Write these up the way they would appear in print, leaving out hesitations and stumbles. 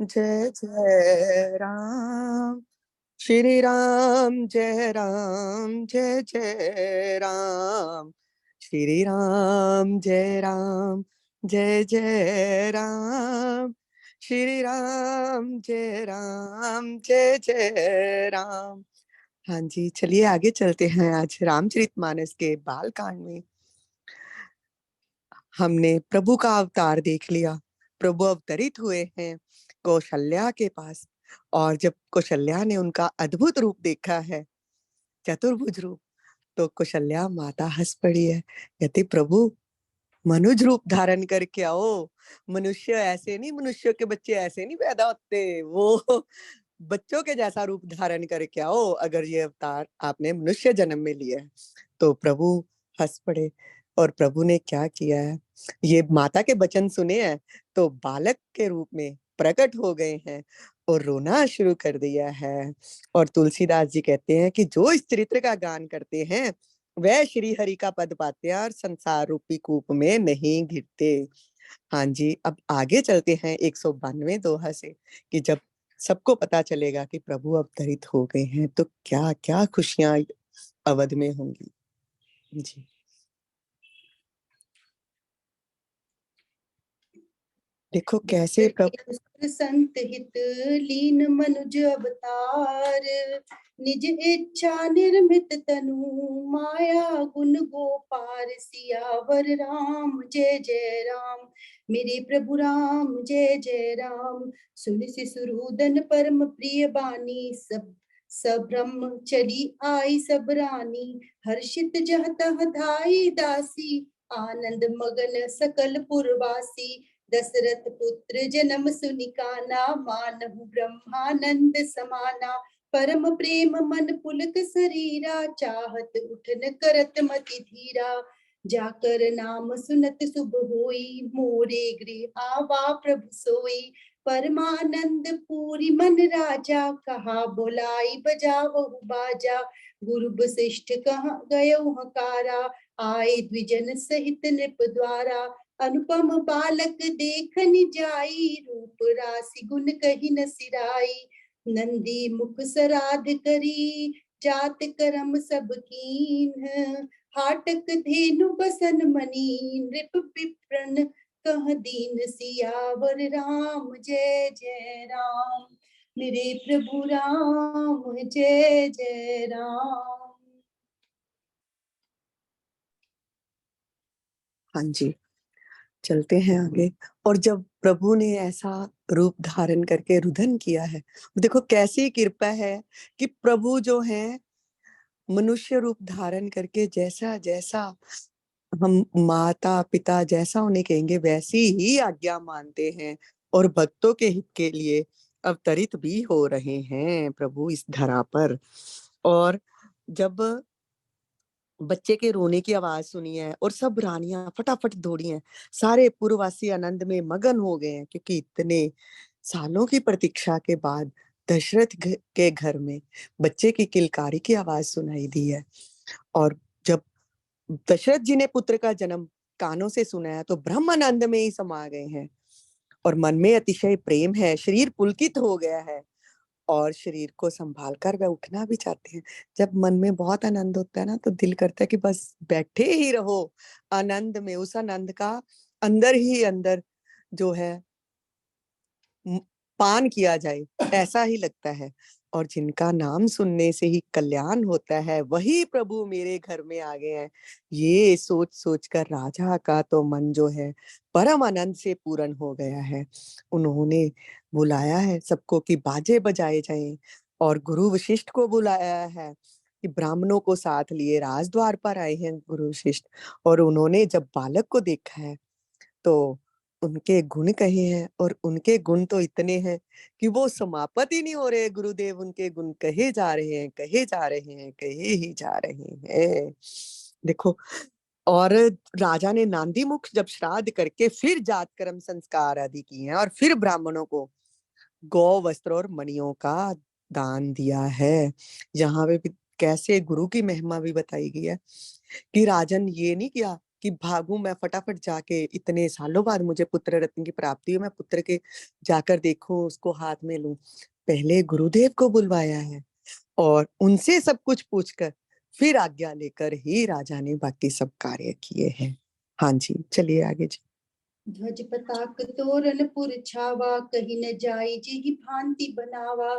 जय जय राम, श्री राम जय राम, जय जय राम, श्री राम जय राम, जय जय राम, श्री राम जय राम, जय जय राम। हाँ जी, चलिए आगे चलते हैं। आज रामचरितमानस के बाल कांड में हमने प्रभु का अवतार देख लिया। प्रभु अवतरित हुए हैं कौशल्या के पास, और जब कौशल्या ने उनका अद्भुत रूप देखा है, चतुर्भुज रूप, तो कौशल्या माता हंस पड़ी है। कहती, प्रभु मनुज रूप धारण करके आओ। मनुष्य ऐसे नहीं, मनुष्य के बच्चे ऐसे नहीं पैदा होते, वो बच्चों के जैसा रूप धारण करके आओ, अगर ये अवतार आपने मनुष्य जन्म में लिया है। तो प्रभु हंस पड़े, और प्रभु ने क्या किया है, ये माता के वचन सुने हैं तो बालक के रूप में प्रकट हो गए हैं और रोना शुरू कर दिया है। और तुलसीदास जी कहते हैं कि जो इस चरित्र का गान करते हैं वह श्री हरि का पद पाते हैं और संसार रूपी कूप में नहीं गिरते। हाँ जी, अब आगे चलते हैं 192 दोहा से, कि जब सबको पता चलेगा कि प्रभु अवतरित हो गए हैं तो क्या क्या खुशियां अवध में होंगी। जी, देखो कैसे प्रभु संत हित लीन मनुज अवतार, निज इच्छा निर्मित तनु माया गुण गोपार। सियावर राम जय जय राम, मेरे प्रभु राम जय जय राम। सुन शिशुरूदन परम प्रिय बानी, सब सब्रह्म चली आई सब रानी। हर्षित जह तह धाई दासी, आनंद मगन सकल पुरवासी। दशरथ पुत्र जन्म सुनिकाना, मानहु ब्रह्मानंद समाना। परम प्रेम मन पुलक शरीरा, चाहत उठन करत मति धीरा। जाकर नाम सुनत शुभ होई, मोरे गृह आवा प्रभु सोई। परमानंद पूरी मन राजा, कहा बोलाई बजावहु बाजा। गुरु वशिष्ठ कहाँ गयो हकारा, आए द्विजन सहित नृप द्वारा। अनुपम बालक देखन जाई, रूप राशि गुण कही न सिराई। नंदी मुख सराध करी, जात करम सब कीन। हाटक धेनु बसन मनी, नृप विप्रन कह दीन। सियावर राम जय जय राम, मेरे प्रभु राम जय जय राम। हाँ जी, चलते हैं आगे। और जब प्रभु ने ऐसा रूप धारण करके रुदन किया है, देखो कैसी कृपा है कि प्रभु जो है मनुष्य रूप धारण करके जैसा जैसा हम माता पिता जैसा उन्हें कहेंगे वैसी ही आज्ञा मानते हैं, और भक्तों के हित के लिए अवतरित भी हो रहे हैं प्रभु इस धरा पर। और जब बच्चे के रोने की आवाज सुनी है और सब रानियां फटाफट दौड़ी हैं, सारे पुरवासी आनंद में मगन हो गए हैं, क्योंकि इतने सालों की प्रतीक्षा के बाद दशरथ के घर में बच्चे की किलकारी की आवाज सुनाई दी है। और जब दशरथ जी ने पुत्र का जन्म कानों से सुना है तो ब्रह्मानंद में ही समा गए हैं, और मन में अतिशय प्रेम है, शरीर पुलकित हो गया है, और शरीर को संभाल कर वह उठना भी चाहते हैं। जब मन में बहुत आनंद होता है ना, तो दिल करता है कि बस बैठे ही रहो आनंद में, उस आनंद का अंदर ही अंदर जो है पान किया जाए, ऐसा ही लगता है। और जिनका नाम सुनने से ही कल्याण होता है वही प्रभु मेरे घर में आ गए हैं, ये सोच सोच कर राजा का तो मन जो है परम आनंद से पूर्ण हो गया है। उन्होंने बुलाया है सबको कि बाजे बजाए जाएं, और गुरु वशिष्ठ को बुलाया है कि ब्राह्मणों को साथ लिए राजद्वार पर आए हैं गुरु वशिष्ठ। और उन्होंने जब बालक को देखा है तो उनके गुण कहे हैं, और उनके गुण तो इतने हैं कि वो समाप्त ही नहीं हो रहे। गुरुदेव उनके गुण कहे जा रहे हैं, कहे जा रहे हैं, कहे ही जा रहे हैं। देखो, और राजा ने नांदी मुख जब श्राद्ध करके फिर जात कर्म संस्कार आदि किए हैं, और फिर ब्राह्मणों को गौ वस्त्र और मणियों का दान दिया है। यहाँ पे भी कैसे गुरु की महिमा भी बताई गई है कि राजन ये नहीं किया कि भागूं मैं फटाफट जाके, इतने सालों बाद मुझे पुत्र रत्न की प्राप्ति हुई, मैं पुत्र के जाकर देखूं, उसको हाथ में लूं। पहले गुरुदेव को बुलवाया है और उनसे सब कुछ पूछकर फिर आज्ञा लेकर ही राजा ने बाकी सब कार्य किए हैं। हाँ जी, चलिए आगे जी। ध्वज पताक तोरण पुर छावा, कहीं न जाई जेहि भांति बनावा।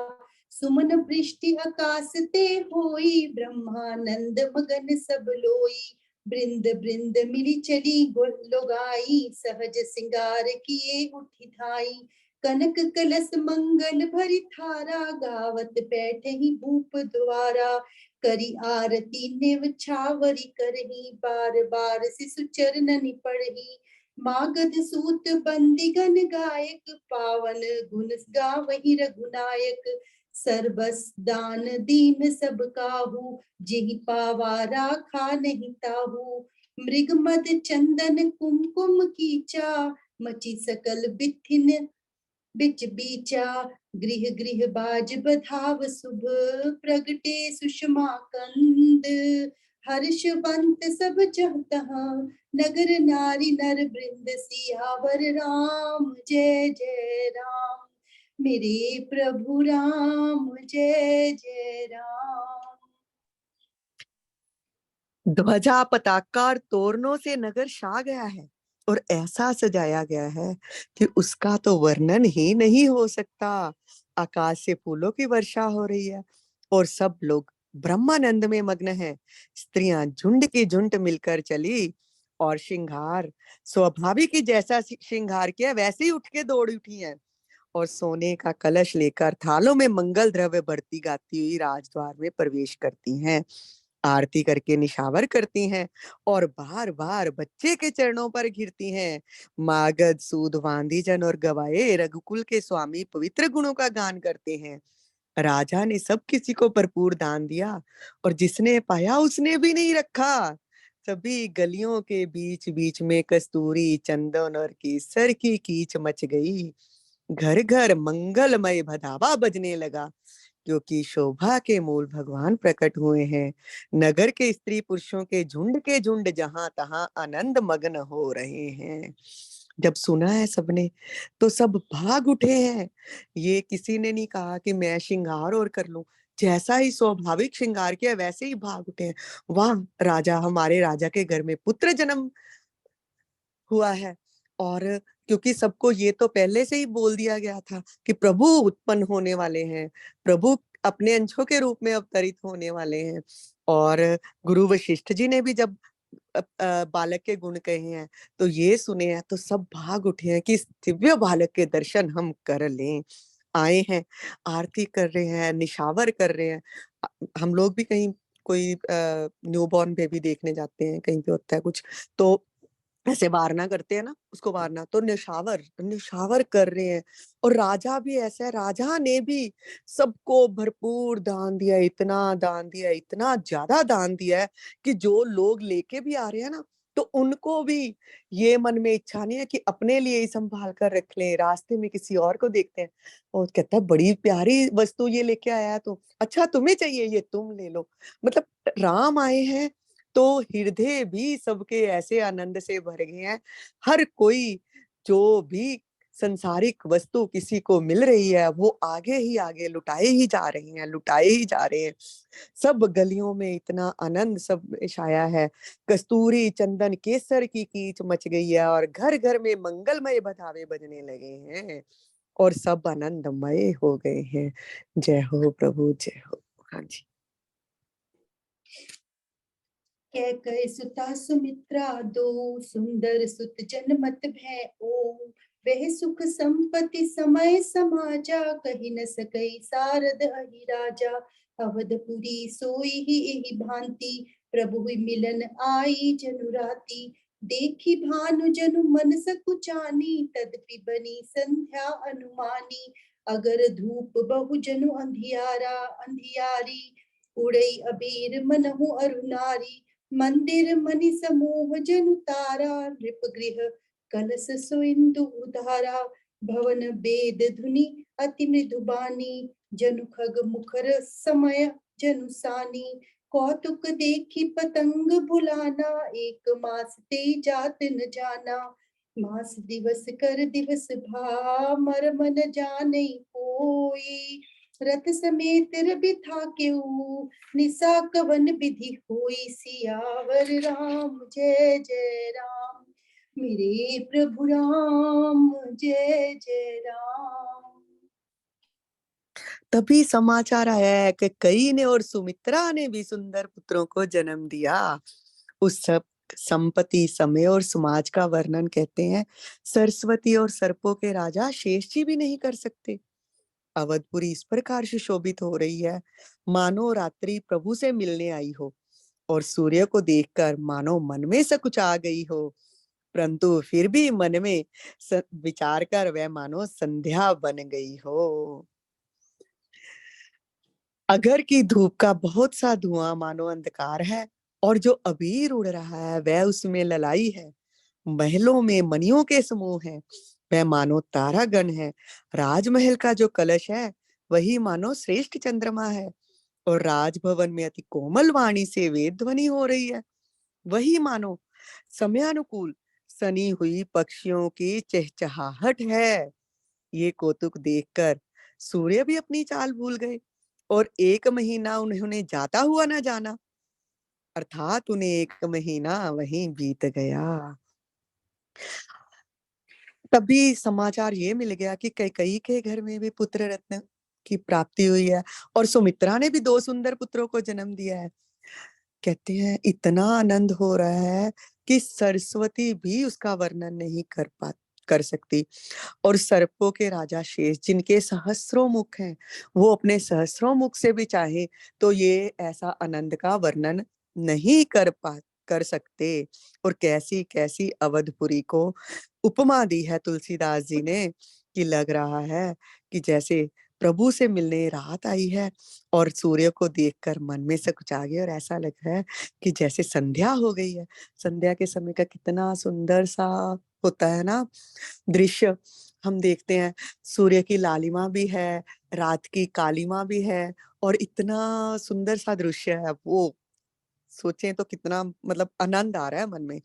सुमन वृष्टि आकाश ते होई, ब्रह्मानंद मगन सब लोई। बृंद बृंद मिली चली लोगाई, सहज सिंगार किए उठी धाई। कनक कलश मंगल भरी थारा, गावत बैठे ही भूप द्वारा। करी आरती नेव छावरी करही, बार बार शिशु चरणनि पढ़ही। मागध सूत बंदिगन गायक, पावन गुण गावहि रघुनायक। सर्बस दान दीन सब काहू, जेहि पावा राखा नहीं ताहू। मृग मद चंदन कुमकुम कीचा, मची सकल बिथिन बिच बीचा। गृह गृह बाज बधाव शुभ, प्रगटे सुषमा कंद। हर्षवंत सब जहाँ, नगर नारी नर वृंद सियावर राम। जय जय राम, मेरे प्रभु राम। जय जय राम। ध्वजा पताका और तोरणों से नगर छा गया है और ऐसा सजाया गया है कि उसका तो वर्णन ही नहीं हो सकता। आकाश से फूलों की वर्षा हो रही है और सब लोग ब्रह्मानंद में मग्न हैं। स्त्रियां झुंड की झुंड मिलकर चली और श्रृंगार स्वाभाविक ही जैसा श्रृंगार किया वैसे ही उठ के दौड़ उठी हैं और सोने का कलश लेकर थालों में मंगल द्रव्य बढ़ती गाती हुई राजद्वार में प्रवेश करती हैं। आरती करके निशावर करती हैं और बार बार बच्चे के चरणों पर गिरती हैं। मागध सूद वांदी जन और गवाए रघुकुल के स्वामी पवित्र गुणों का गान करते हैं। राजा ने सब किसी को भरपूर दान दिया और जिसने पाया उसने भी नहीं रखा। सभी गलियों के बीच बीच में कस्तूरी चंदन और केसर की कीच मच गई। घर घर मंगलमय भदावा बजने लगा क्योंकि शोभा के मूल भगवान प्रकट हुए हैं। नगर के स्त्री पुरुषों के झुंड जहां तहां आनंद मग्न हो रहे हैं। जब सुना है सबने तो सब भाग उठे हैं। ये किसी ने नहीं कहा कि मैं श्रृंगार और कर लूं, जैसा ही स्वाभाविक श्रृंगार किया वैसे ही भाग उठे हैं। वाह, राजा, हमारे राजा के घर में पुत्र जन्म हुआ है। और क्योंकि सबको ये तो पहले से ही बोल दिया गया था कि प्रभु उत्पन्न होने वाले हैं, प्रभु अपने अंशों के रूप में अवतरित होने वाले हैं। और गुरु वशिष्ठ जी ने भी जब बालक के गुण कहे हैं तो ये सुने हैं तो सब भाग उठे हैं कि इस दिव्य बालक के दर्शन हम कर लें। आए हैं, आरती कर रहे हैं, निशावर कर रहे हैं। हम लोग भी कहीं कोई न्यूबॉर्न बेबी देखने जाते हैं, कहीं पे होता है कुछ, तो ऐसे वारना करते हैं ना, उसको वारना, तो निशावर निशावर कर रहे हैं। और राजा भी ऐसा है, राजा ने भी सबको भरपूर दान दिया, इतना दान दिया, इतना ज्यादा दान दिया है कि जो लोग लेके भी आ रहे हैं ना, तो उनको भी ये मन में इच्छा नहीं है कि अपने लिए ही संभाल कर रख लें, रास्ते में किसी और को देखते हैं और कहता है बड़ी प्यारी वस्तु ये लेके आया है, तो अच्छा तुम्हें चाहिए ये तुम ले लो। मतलब राम आए हैं तो हृदय भी सबके ऐसे आनंद से भर गए हैं। हर कोई जो भी संसारिक वस्तु किसी को मिल रही है वो आगे ही आगे लुटाए ही जा रहे हैं, लुटाए ही जा रहे हैं। सब गलियों में इतना आनंद सब में छाया है। कस्तूरी चंदन केसर की कीच मच गई है और घर घर में मंगलमय बधावे बजने लगे हैं और सब आनंदमय हो गए हैं। जय हो प्रभु, जय हो। हाँ जी। कैकय सुता सुमित्रा दो, सुंदर सुत जनमत भय ओ। वह सुख संपत्ति समय समाजा, कही न सकई सारद अहि राजा। अवधपुरी सोई ही एहि भांति, प्रभु मिलन आई जनु राती। देखी भानु जनु मन सकुचानी, तदपि बनी संध्या अनुमानी। अगर धूप बहु जनु अंधियारा अंधियारी, उड़ई अबीर मनहु अरुनारी। मंदिर मणि समूह जनु तारा, नृप गृह कलश सोइंदु उधारा। भवन वेद धुनि अति मृदुबानी, जनु खग मुखर समय जनु सानी। कौतुक देखी पतंग बुलाना, एक मास ते जात न जाना। मास दिवस कर दिवस भा, मर्म न जाने कोई। रथ समेत रवि था क्यों, निसा कवन विधि होई। सियावर राम जय जय राम, मेरे प्रभु राम जय जय राम। तभी समाचार आया है कि कई ने और सुमित्रा ने भी सुंदर पुत्रों को जन्म दिया। उस सब संपत्ति, समय और समाज का वर्णन कहते हैं सरस्वती और सर्पों के राजा शेष जी भी नहीं कर सकते। अवधपुरी इस प्रकार सुशोभित हो रही है मानो रात्रि प्रभु से मिलने आई हो, और सूर्य को देखकर मानो मन में से कुछ आ गई हो, परंतु फिर भी मन में विचार कर वह मानो संध्या बन गई हो। अगर की धूप का बहुत सा धुआं मानो अंधकार है, और जो अबीर उड़ रहा है वह उसमें ललाई है। महलों में मणियों के समूह हैं, वह मानो तारागण है। राजमहल का जो कलश है वही मानो श्रेष्ठ चंद्रमा है, और राजभवन में अति कोमल वाणी से वेद ध्वनि हो रही है, वही मानो समयानुकूल सनी हुई पक्षियों की चहचहाहट है। ये कौतुक देखकर सूर्य भी अपनी चाल भूल गए, और एक महीना उन्होंने जाता हुआ ना जाना, अर्थात उन्हें एक महीना वहीं बीत गया। तभी समाचार ये मिल गया कि कैकेयी के घर में भी पुत्र रत्न की प्राप्ति हुई है, और सुमित्रा ने भी 2 सुंदर पुत्रों को जन्म दिया है। कहते हैं इतना आनंद हो रहा है कि सरस्वती भी उसका वर्णन नहीं कर सकती। और सर्पों के राजा शेष जिनके सहस्रों मुख हैं, वो अपने सहस्रों मुख से भी चाहे तो ये ऐसा आनंद का वर्णन नहीं कर सकते। और कैसी कैसी अवधपुरी को उपमा दी है तुलसीदास जी ने, कि लग रहा है कि जैसे प्रभु से मिलने रात आई है, और सूर्य को देखकर मन में से कुछ आ गया, और ऐसा लग रहा है कि जैसे संध्या हो गई है। संध्या के समय का कितना सुंदर सा होता है ना दृश्य। हम देखते हैं सूर्य की लालिमा भी है, रात की कालिमा भी है, और इतना सुंदर सा दृश्य है वो, सोचें तो कितना मतलब आनंद आ रहा है मन में।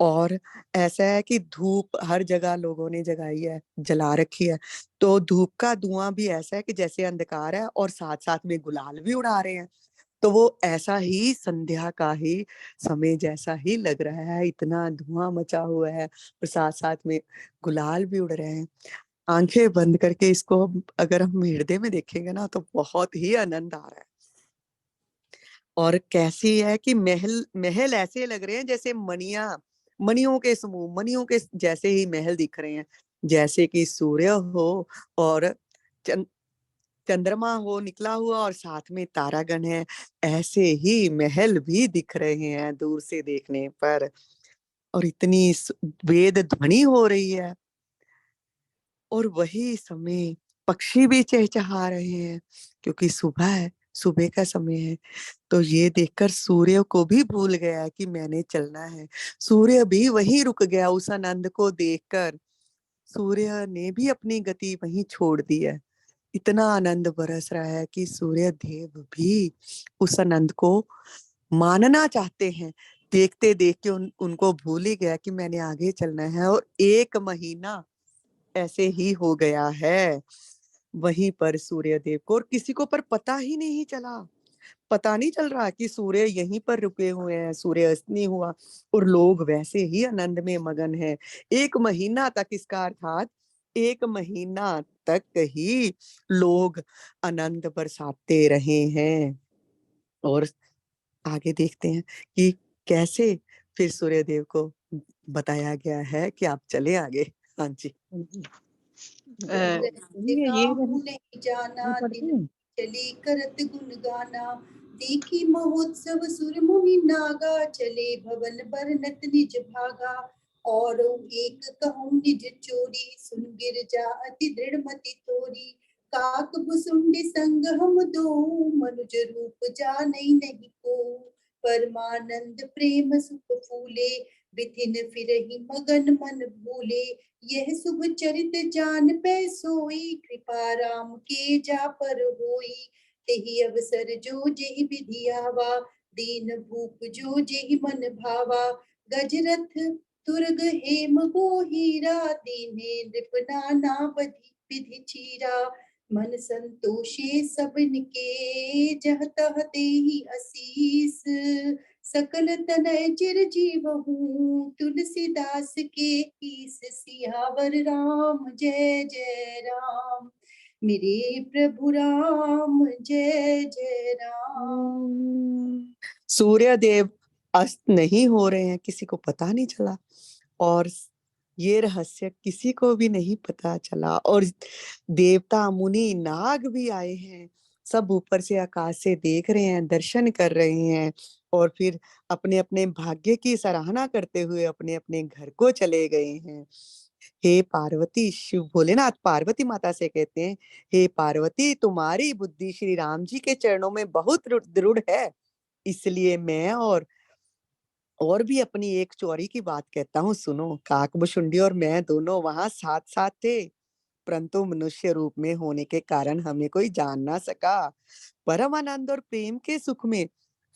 और ऐसा है कि धूप हर जगह लोगों ने जगाई है, जला रखी है, तो धूप का धुआं भी ऐसा है कि जैसे अंधकार है, और साथ साथ में गुलाल भी उड़ा रहे हैं। तो वो ऐसा ही संध्या का ही समय जैसा ही लग रहा है, इतना धुआं मचा हुआ है, और साथ साथ में गुलाल भी उड़ रहे हैं। आंखें बंद करके इसको अगर हम हृदय में देखेंगे ना, तो बहुत ही आनंद आ रहा है। और कैसी है कि महल महल ऐसे लग रहे हैं जैसे मणियों के समूह, मणियों के जैसे ही महल दिख रहे हैं, जैसे कि सूर्य हो और चंद चंद्रमा हो निकला हुआ, और साथ में तारागण है। ऐसे ही महल भी दिख रहे हैं दूर से देखने पर, और इतनी वेद ध्वनि हो रही है। और वही समय पक्षी भी चहचहा रहे हैं, क्योंकि सुबह है, सुबह का समय है। तो ये देखकर सूर्य को भी भूल गया कि मैंने चलना है। सूर्य भी वहीं रुक गया उस आनंद को देखकर। सूर्य ने भी अपनी गति वहीं छोड़ दी है। इतना आनंद बरस रहा है कि सूर्य देव भी उस आनंद को मानना चाहते हैं। देखते देखते उनको भूल ही गया कि मैंने आगे चलना है, और 1 महीना ऐसे ही हो गया है वहीं पर सूर्य देव को, और किसी को पर पता ही नहीं चला। पता नहीं चल रहा कि सूर्य यहीं पर रुके हुए हैं, सूर्य अस्त नहीं हुआ, और लोग वैसे ही आनंद में मगन हैं। 1 महीना तक, इसका अर्थात 1 महीना तक ही लोग आनंद बरसाते रहे हैं। और आगे देखते हैं कि कैसे फिर सूर्यदेव को बताया गया है कि आप चले आगे। हाँ जी। ये नहीं जाना, दिन चली करत गुण गाना। देखी महोत्सव सुर मुनि नागा, चले भवन बरनत निज भागा। और एक कहूँ निज चोरी, सुन गिरजा अति दृढ़ मति तोरी। काक भुसुंडी संग हम दो, मनुज रूप जानै नहीं को। परमानंद प्रेम सुख फूले, बिथिन फिरहि मगन मन भूले। यह शुभ चरित जान पै सोई, कृपा राम के जा पर होई। तेहि अवसर जो जेहि विधि आवा, दीन भूप जो जेहि मन भावा। गजरथ तुरग हेम गोहीरा, दीन्हे नृप नाना विधि चीरा। मन संतोषे सबन के, जह तह देहि असीस। सकल तनय चिरजीवहु, तुलसीदास के ईस। सियावर राम जय जय राम, मेरे प्रभु राम जय जय राम। सूर्य देव अस्त नहीं हो रहे हैं, किसी को पता नहीं चला, और ये रहस्य किसी को भी नहीं पता चला। और देवता मुनि नाग भी आए हैं, सब ऊपर से आकाश से देख रहे हैं, दर्शन कर रहे हैं, और फिर अपने अपने भाग्य की सराहना करते हुए अपने अपने घर को चले गए हैं। हे पार्वती, शिव भोलेनाथ पार्वती माता से कहते हैं, हे पार्वती, तुम्हारी बुद्धि श्री राम जी के चरणों में बहुत दृढ़ है, इसलिए मैं और भी अपनी एक चोरी की बात कहता हूँ, सुनो। काकभुशुंडी और मैं दोनों वहां साथ साथ थे, परंतु मनुष्य रूप में होने के कारण हमें कोई जान ना सका। परम आनंद और प्रेम के सुख में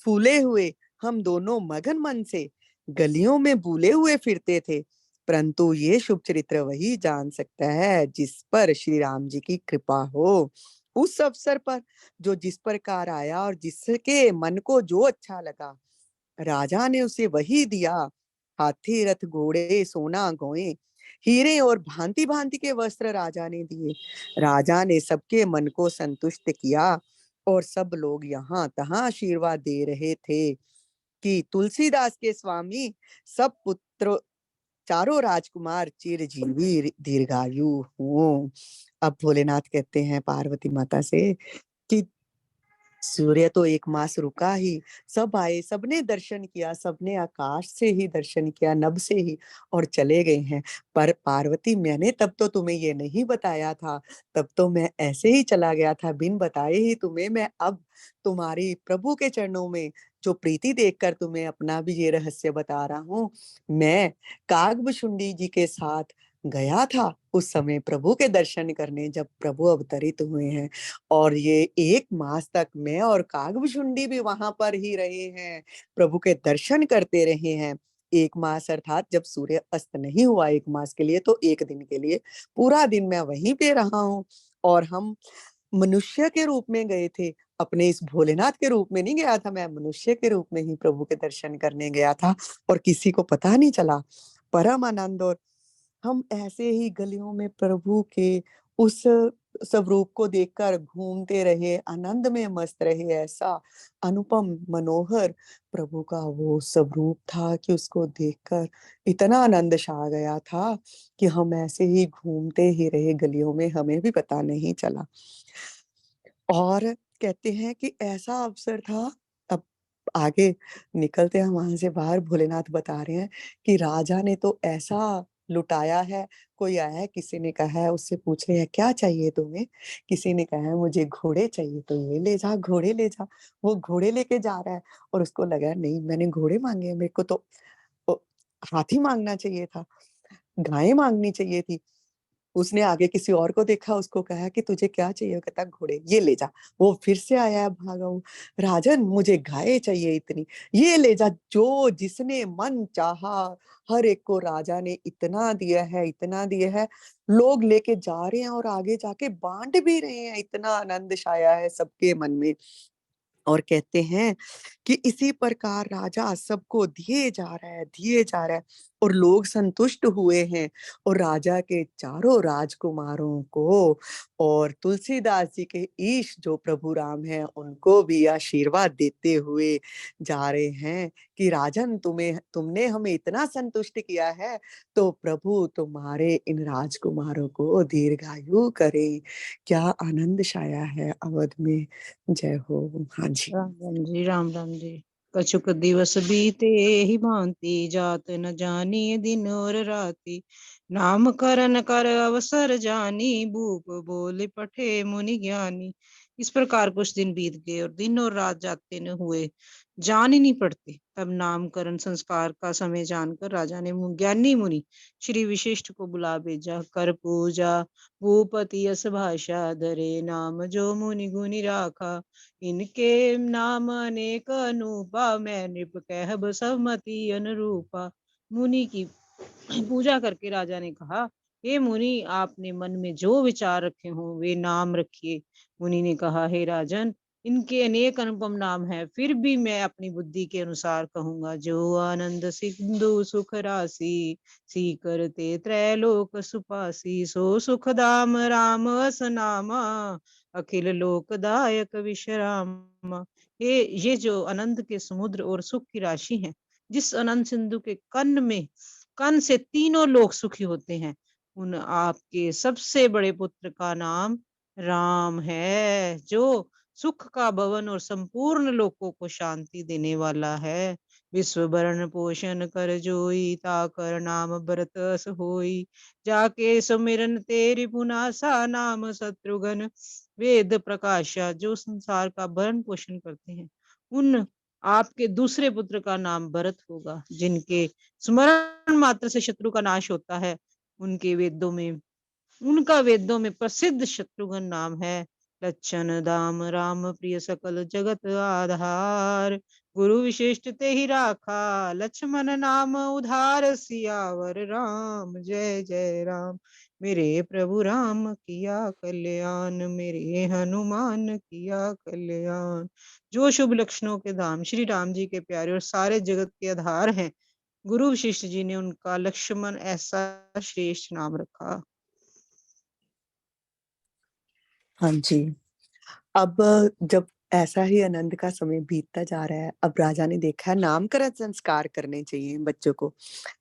फूले हुए हम दोनों मगन मन से गलियों में भूले हुए फिरते थे, परंतु ये शुभ चरित्र वही जान सकता है जिस पर श्री राम जी की कृपा हो। उस अवसर पर जो जिस प्रकार आया और जिसके मन को जो अच्छा लगा, राजा ने उसे वही दिया। हाथी रथ घोड़े सोना गौए हीरे और भांति भांति के वस्त्र राजा ने दिए। राजा ने सबके मन को संतुष्ट किया, और सब लोग यहाँ तहाँ आशीर्वाद दे रहे थे कि तुलसीदास के स्वामी सब पुत्र चारों राजकुमार चिरजीवी दीर्घायु हो। अब भोलेनाथ कहते हैं पार्वती माता से कि सूर्य तो एक मास रुका ही, सब आए, सबने दर्शन किया, सबने आकाश से ही दर्शन किया, नभ से ही, और चले गए हैं। पर पार्वती, मैंने तब तो तुम्हें ये नहीं बताया था, तब तो मैं ऐसे ही चला गया था बिन बताए ही तुम्हें। मैं अब तुम्हारी प्रभु के चरणों में जो प्रीति देखकर तुम्हें अपना भी ये रहस्य बता रहा हूँ। मैं काकभुशुंडी जी के साथ गया था उस समय प्रभु के दर्शन करने, जब प्रभु अवतरित हुए हैं, और ये एक मास तक मैं और काकभुशुंडी भी वहां पर ही रहे हैं, प्रभु के दर्शन करते रहे हैं। एक मास अर्थात जब सूर्य अस्त नहीं हुआ एक मास के लिए, तो एक दिन के लिए पूरा दिन मैं वहीं पे रहा हूँ। और हम मनुष्य के रूप में गए थे, अपने इस भोलेनाथ के रूप में नहीं गया था, मैं मनुष्य के रूप में ही प्रभु के दर्शन करने गया था, और किसी को पता नहीं चला। परम आनंद। और हम ऐसे ही गलियों में प्रभु के उस स्वरूप को देखकर घूमते रहे, आनंद में मस्त रहे। ऐसा अनुपम मनोहर प्रभु का वो स्वरूप था कि उसको देखकर इतना आनंद छा गया था कि हम ऐसे ही घूमते ही रहे गलियों में, हमें भी पता नहीं चला। और कहते हैं कि ऐसा अवसर था, अब आगे निकलते हैं वहां से बाहर, भोलेनाथ बता रहे हैं कि राजा ने तो ऐसा लुटाया है। कोई आया है, किसी ने कहा है, उससे पूछ रहे हैं क्या चाहिए तुम्हें, किसी ने कहा है मुझे घोड़े चाहिए, तो ये ले जा, घोड़े ले जा। वो घोड़े लेके जा रहा है, और उसको लगा नहीं मैंने घोड़े मांगे, मेरे को तो ओ, हाथी मांगना चाहिए था, गायें मांगनी चाहिए थी। उसने आगे किसी और को देखा, उसको कहा कि तुझे क्या चाहिए, वो कहता घोड़े, ये ले जा। वो फिर से आया भागा हुआ, राजन मुझे गाय चाहिए इतनी, ये ले जा। जो जिसने मन चाहा, हर एक को राजा ने इतना दिया है, इतना दिया है। लोग लेके जा रहे हैं और आगे जाके बांट भी रहे हैं, इतना आनंद छाया है सबके मन में। और कहते हैं कि इसी प्रकार राजा सबको दिए जा रहा है, दिए जा रहा है, और लोग संतुष्ट हुए हैं। और राजा के चारों राजकुमारों को और तुलसीदास जी के ईश जो प्रभु राम हैं, उनको भी आशीर्वाद देते हुए जा रहे हैं कि राजन, तुमने हमें इतना संतुष्ट किया है, तो प्रभु तुम्हारे इन राजकुमारों को दीर्घायु करे। क्या आनंद छाया है अवध में। जय हो। हाँ जी। राम राम जी, राम राम जी। कछुक दिवस बीते ही भांति, जात न जानिए दिन और राति। नामकरण कर अवसर जानी, भूप बोले पठे मुनि ज्ञानी। इस प्रकार कुछ दिन बीत गए और दिन और रात जाते न हुए, जान ही नहीं पड़ते। तब नामकरण संस्कार का समय जानकर राजा ने ज्ञानी मुनि श्री विशिष्ट को बुला भेजा। कर पूजा भूपति यस भाषा, धरे नाम जो मुनि गुनि राखा। इनके नाम अनेक अनूपा, मैं नृप कहब सहमति अनुरूपा। मुनि की पूजा करके राजा ने कहा, हे मुनि, आपने मन में जो विचार रखे हों वे नाम रखिए। मुनि ने कहा, हे राजन, इनके अनेक अनुपम नाम है, फिर भी मैं अपनी बुद्धि के अनुसार कहूंगा। जो आनंद सिंधु सुख राशि, सी करते त्रैलोक सुपासी। सो सुख धाम राम अस नामा, अखिल लोकदायक विश्राम। ये जो अनंत के समुद्र और सुख की राशि है, जिस अनंत सिंधु के कन से तीनों लोग सुखी होते हैं, उन आपके सबसे बड़े पुत्र का नाम राम है, जो सुख का भवन और संपूर्ण लोकों को शांति देने वाला है। विश्व भरण पोषण कर जोई, ताकर नाम भरत अस होई। जाके सुमिरन तेरी पुनासा, नाम शत्रुघ्न वेद प्रकाशा। जो संसार का भरण पोषण करते हैं, उन आपके दूसरे पुत्र का नाम भरत होगा। जिनके स्मरण मात्र से शत्रु का नाश होता है, उनका वेदों में प्रसिद्ध शत्रुघ्न नाम है। लक्षण दाम राम प्रिय सकल जगत आधार, गुरु विशिष्ट ते ही राखा। लक्ष्मण नाम उधार, सियावर राम जय जय राम। मेरे प्रभु राम किया कल्याण, मेरे हनुमान किया कल्याण। जो शुभ लक्षणों के धाम श्री राम जी के प्यारे और सारे जगत के आधार हैं, गुरु वशिष्ठ जी ने उनका लक्ष्मण ऐसा श्रेष्ठ नाम रखा। हाँ जी। अब जब ऐसा ही आनंद का समय बीतता जा रहा है, अब राजा ने देखा है नामकरण संस्कार करने चाहिए बच्चों को,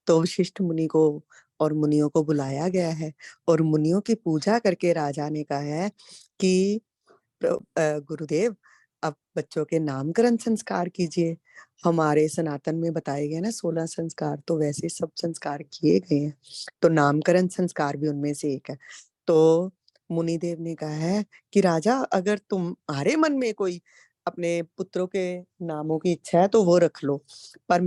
तो वशिष्ठ मुनि को और मुनियों को बुलाया गया है और मुनियों की पूजा करके राजा ने कहा है कि गुरुदेव, अब बच्चों के नामकरण संस्कार कीजिए। हमारे सनातन में बताए गए ना 16 संस्कार, तो वैसे सब संस्कार किए गए हैं, तो नामकरण संस्कार भी उनमें से एक है। तो मुनिदेव ने कहा है कि राजा, अगर तुम्हारे मन में कोई अपने पुत्रों के नामों की इच्छा है तो वो रख लो, पर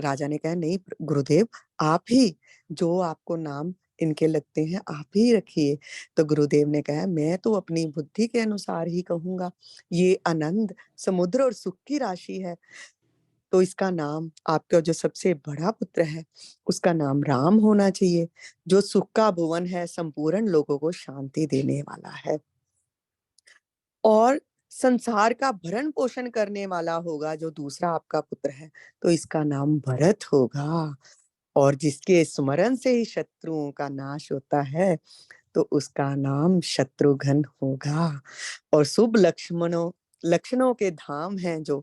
राजा ने कहा नहीं गुरुदेव, आप ही जो आपको नाम इनके लगते हैं आप ही रखिए। तो गुरुदेव ने कहा मैं तो अपनी बुद्धि के अनुसार ही कहूंगा, ये आनंद समुद्र और सुख की राशि है, तो इसका नाम आपका जो सबसे बड़ा पुत्र है उसका नाम राम होना चाहिए, जो सुख का भुवन है, संपूर्ण लोगों को शांति देने वाला है और संसार का भरण पोषण करने वाला होगा जो दूसरा आपका पुत्र है, तो इसका नाम भरत होगा। और जिसके स्मरण से ही शत्रुओं का नाश होता है तो उसका नाम शत्रुघ्न होगा। और शुभ लक्षणों के धाम हैं जो,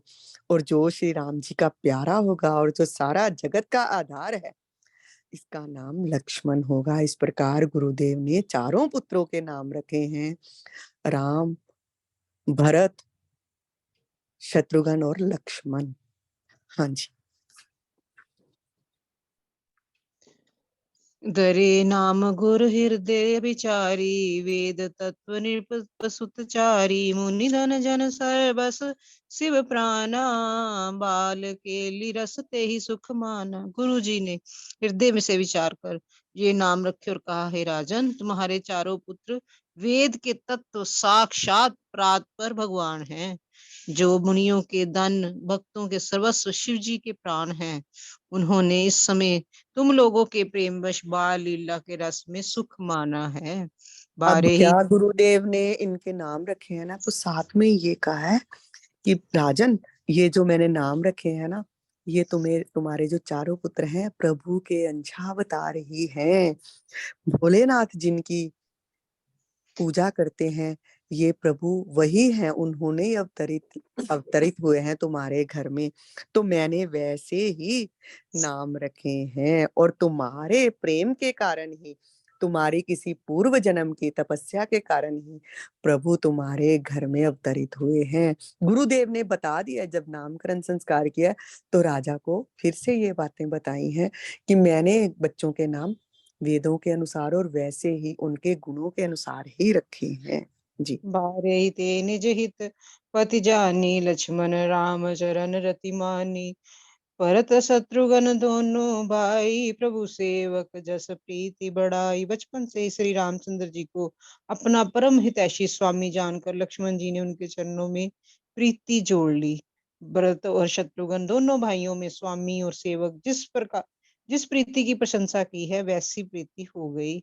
और जो श्री राम जी का प्यारा होगा और जो सारा जगत का आधार है, इसका नाम लक्ष्मण होगा। इस प्रकार गुरुदेव ने चारों पुत्रों के नाम रखे हैं, राम, भरत, शत्रुघ्न और लक्ष्मण। हाँ जी। धरे नाम गुर हृदय विचारी, वेद तत्व निरप सुतचारी। मुनि धन जन सर्वस शिव प्राणा, बाल के लिरस ते ही सुख माना। गुरु जी ने हृदय में से विचार कर ये नाम रखे और कहा, हे राजन, तुम्हारे चारों पुत्र वेद के तत्व साक्षात परात्पर भगवान हैं। जो मुनियों के धन, भक्तों के सर्वस्व, शिव जी के प्राण हैं। उन्होंने इस समय तुम लोगों के प्रेमवश बाल लीला के रस में सुख माना है। अब बारे ही क्या गुरुदेव ने इनके नाम रखे हैं ना, तो साथ में ये कहा है कि राजन, ये जो मैंने नाम रखे हैं ना, ये तुम्हारे जो चारों पुत्र हैं प्रभु के अंशावतार ही हैं। भोलेनाथ जिनकी पूजा करते हैं, ये प्रभु वही हैं, उन्होंने ही अवतरित हुए हैं तुम्हारे घर में, तो मैंने वैसे ही नाम रखे हैं। और तुम्हारे प्रेम के कारण ही, तुम्हारी किसी पूर्व जन्म की तपस्या के कारण ही प्रभु तुम्हारे घर में अवतरित हुए हैं। गुरुदेव ने बता दिया जब नामकरण संस्कार किया, तो राजा को फिर से ये बातें बताई हैं कि मैंने बच्चों के नाम वेदों के अनुसार और वैसे ही उनके गुणों के अनुसार ही रखे हैं। जी। बारे ते निज हित पति जानी, लक्ष्मण राम चरण रति मानी। भरत शत्रुघ्न दोनों भाई, प्रभु सेवक जस प्रीति बढ़ाई। बचपन से ही श्री रामचंद्र जी को अपना परम हितैषी स्वामी जानकर लक्ष्मण जी ने उनके चरणों में प्रीति जोड़ ली। भरत और शत्रुघ्न दोनों भाइयों में स्वामी और सेवक जिस प्रीति की प्रशंसा की है, वैसी प्रीति हो गई।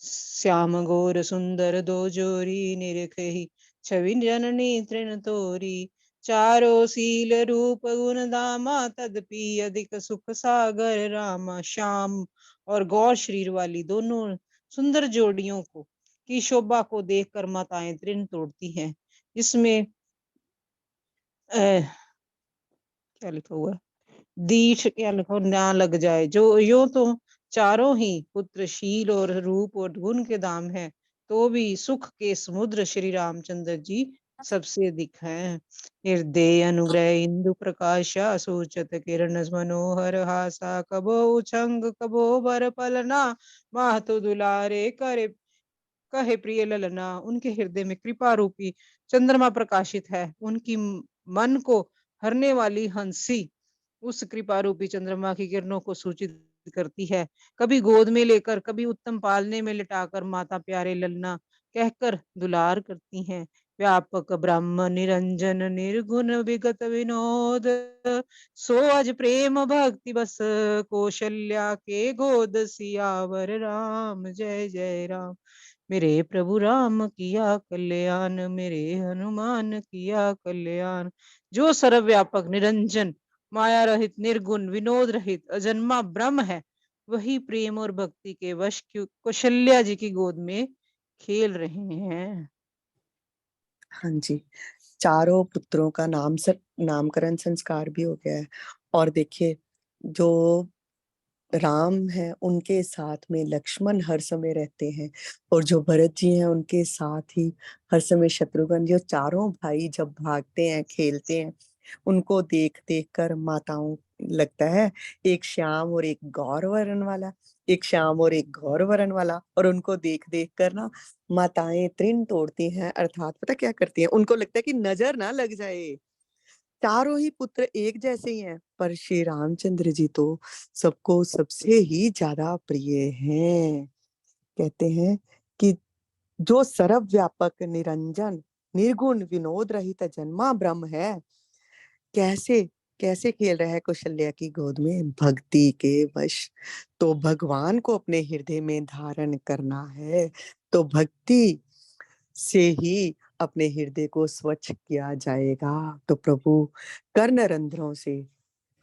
श्याम घोर सुंदर दो जोरी, निरखहि छवि जननी तृण तोरी। चारो सील रूप गुण दामा, तदपि अधिक सुख सागर रामा। श्याम और गौर शरीर वाली दोनों सुंदर जोड़ियों को की शोभा को देखकर माताएं तृण तोड़ती हैं। जिसमें क्या लिखा हुआ, दीठ क्या लिखा ना लग जाए। जो यो तो चारों ही पुत्र शील और रूप और गुण के दाम है, तो भी सुख के समुद्र श्री रामचंद्र जी सबसे अधिक हैं। हृदय अनुग्रह इंदु प्रकाशा, सोचत किरण मनोहर हासा। कबो उछंग कबो बर पलना, माहतो दुलारे करे कहे प्रिय ललना। उनके हृदय में कृपा रूपी चंद्रमा प्रकाशित है। उनकी मन को हरने वाली हंसी उस कृपा रूपी चंद्रमा की किरणों को सूचित करती है। कभी गोद में लेकर, कभी उत्तम पालने में लिटाकर माता प्यारे ललना कहकर दुलार करती हैं। व्यापक ब्रह्म निरंजन निर्गुण विगत विनोद, सो अज प्रेम भक्ति बस कौशल्या के गोद। सियावर राम जय जय राम। मेरे प्रभु राम किया कल्याण, मेरे हनुमान किया कल्याण। जो सर्वव्यापक निरंजन माया रहित निर्गुण विनोद रहित अजन्मा ब्रह्म है, वही प्रेम और भक्ति के वश कौशल्या जी की गोद में खेल रहे हैं। हाँ जी, चारों पुत्रों का नामकरण संस्कार भी हो गया है। और देखिए, जो राम है उनके साथ में लक्ष्मण हर समय रहते हैं, और जो भरत जी हैं उनके साथ ही हर समय शत्रुघ्न जी। और चारों भाई जब भागते हैं, खेलते हैं, उनको देख देख कर माताओं लगता है एक श्याम और एक गौर वर्ण वाला, एक श्याम और एक गौर वर्ण वाला। और उनको देख देख कर ना माताएं तृण तोड़ती हैं, अर्थात पता क्या करती हैं, उनको लगता है कि नजर ना लग जाए। चारों ही पुत्र एक जैसे ही हैं, पर श्री रामचंद्र जी तो सबको सबसे ही ज्यादा प्रिय हैं। कहते हैं कि जो सर्वव्यापक निरंजन निर्गुण विनोद रहित जन्मा ब्रह्म है, कैसे कैसे खेल रहा है कौशल्या की गोद में, भक्ति के वश। तो भगवान को अपने हृदय में धारण करना है, तो भक्ति से ही अपने हृदय को स्वच्छ किया जाएगा। तो प्रभु कर्ण रंध्रों से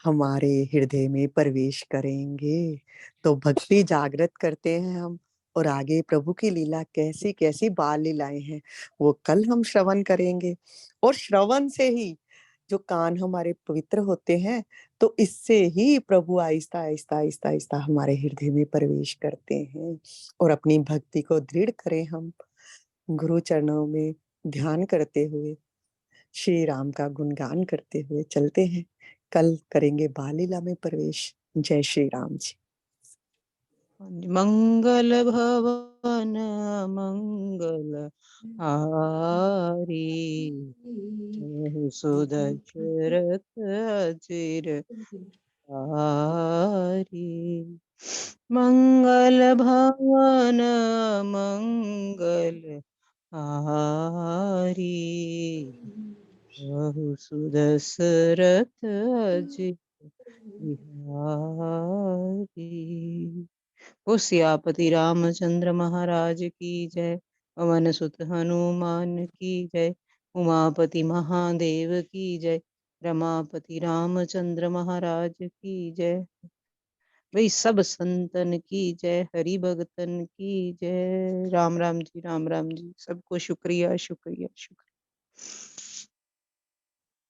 हमारे हृदय में प्रवेश करेंगे। तो भक्ति जागृत करते हैं हम, और आगे प्रभु की लीला कैसी कैसी बाल लीलाएं हैं वो कल हम श्रवण करेंगे। और श्रवण से ही जो कान हमारे पवित्र होते हैं, तो इससे ही प्रभु आहिस्ता आहिस्ता आहिस्ता आहिस्ता हमारे हृदय में प्रवेश करते हैं। और अपनी भक्ति को दृढ़ करें हम, गुरु चरणों में ध्यान करते हुए, श्री राम का गुणगान करते हुए चलते हैं। कल करेंगे बाल लीला में प्रवेश। जय श्री राम जी। मंगल भवन मंगल हारी, सुदशरथ अजिर हारी। मंगल भवन मंगल हारी, सुदशरथ अजिर बिहारी। हो सियापति रामचंद्र महाराज की जय। पवन सुत हनुमान की जय। उमापति महादेव की जय। रमापति रामचंद्र महाराज की जय। वही सब संतन की जय। हरि भगतन की जय। राम राम जी, राम राम जी। सबको शुक्रिया शुक्रिया शुक्रिया।